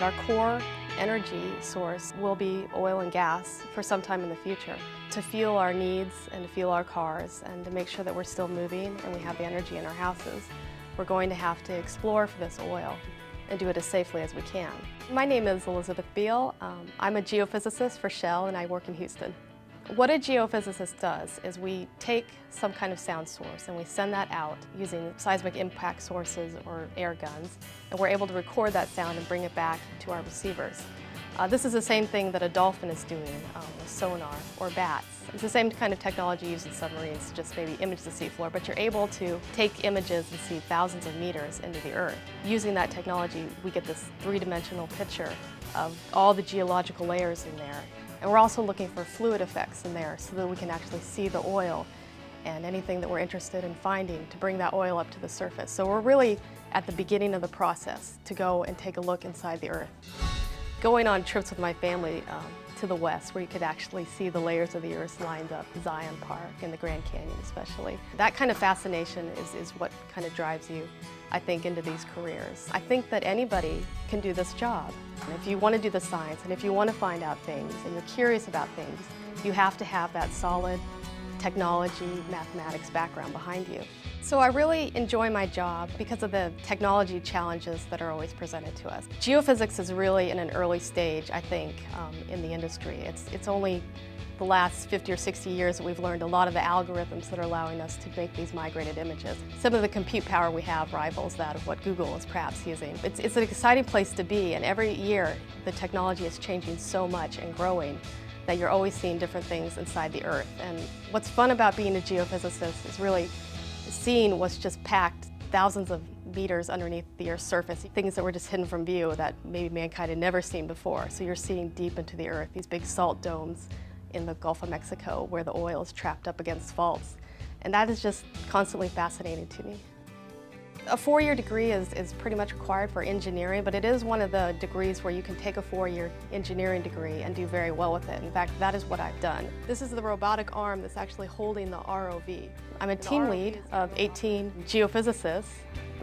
Our core energy source will be oil and gas for some time in the future. To fuel our needs and to fuel our cars and to make sure that we're still moving and we have the energy in our houses, we're going to have to explore for this oil and do it as safely as we can. My name is Elizabeth Beal. I'm a geophysicist for Shell and I work in Houston. What a geophysicist does is we take some kind of sound source and we send that out using seismic impact sources or air guns, and we're able to record that sound and bring it back to our receivers. This is the same thing that a dolphin is doing with sonar or bats. It's the same kind of technology used in submarines, just maybe image the seafloor, but you're able to take images and see thousands of meters into the earth. Using that technology, we get this three-dimensional picture of all the geological layers in there. And we're also looking for fluid effects in there so that we can actually see the oil and anything that we're interested in finding to bring that oil up to the surface. So we're really at the beginning of the process to go and take a look inside the earth. Going on trips with my family to the west where you could actually see the layers of the earth lined up, Zion Park and the Grand Canyon especially. That kind of fascination is what kind of drives you, I think, into these careers. I think that anybody can do this job. If you want to do the science and if you want to find out things and you're curious about things, you have to have that solid technology, mathematics background behind you. So I really enjoy my job because of the technology challenges that are always presented to us. Geophysics is really in an early stage, I think, in the industry. It's only the last 50 or 60 years that we've learned a lot of the algorithms that are allowing us to make these migrated images. Some of the compute power we have rivals that of what Google is perhaps using. It's an exciting place to be, and every year the technology is changing so much and growing that you're always seeing different things inside the earth. And what's fun about being a geophysicist is really seeing what's just packed thousands of meters underneath the Earth's surface, things that were just hidden from view that maybe mankind had never seen before. So you're seeing deep into the earth, these big salt domes in the Gulf of Mexico where the oil is trapped up against faults. And that is just constantly fascinating to me. A four-year degree is pretty much required for engineering, but it is one of the degrees where you can take a four-year engineering degree and do very well with it. In fact, that is what I've done. This is the robotic arm that's actually holding the ROV. I'm a team lead of 18 geophysicists.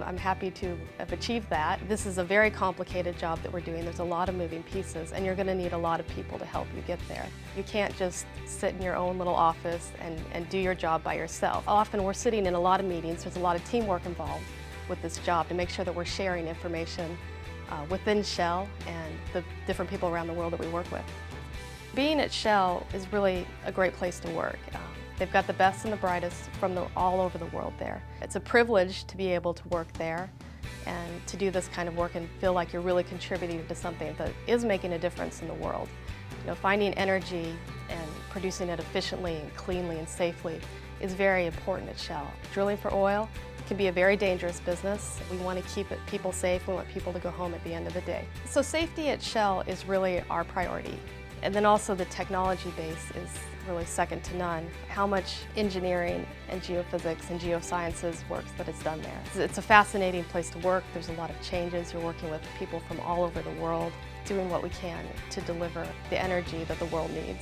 I'm happy to have achieved that. This is a very complicated job that we're doing. There's a lot of moving pieces, and you're going to need a lot of people to help you get there. You can't just sit in your own little office and do your job by yourself. Often we're sitting in a lot of meetings. There's a lot of teamwork involved with this job to make sure that we're sharing information within Shell and the different people around the world that we work with. Being at Shell is really a great place to work. They've got the best and the brightest from all over the world there. It's a privilege to be able to work there and to do this kind of work and feel like you're really contributing to something that is making a difference in the world. You know, finding energy and producing it efficiently and cleanly and safely is very important at Shell. Drilling for oil can be a very dangerous business. We want to keep people safe. We want people to go home at the end of the day. So safety at Shell is really our priority. And then also the technology base is really second to none. How much engineering and geophysics and geosciences works that is done there. It's a fascinating place to work. There's a lot of changes. You're working with people from all over the world, doing what we can to deliver the energy that the world needs.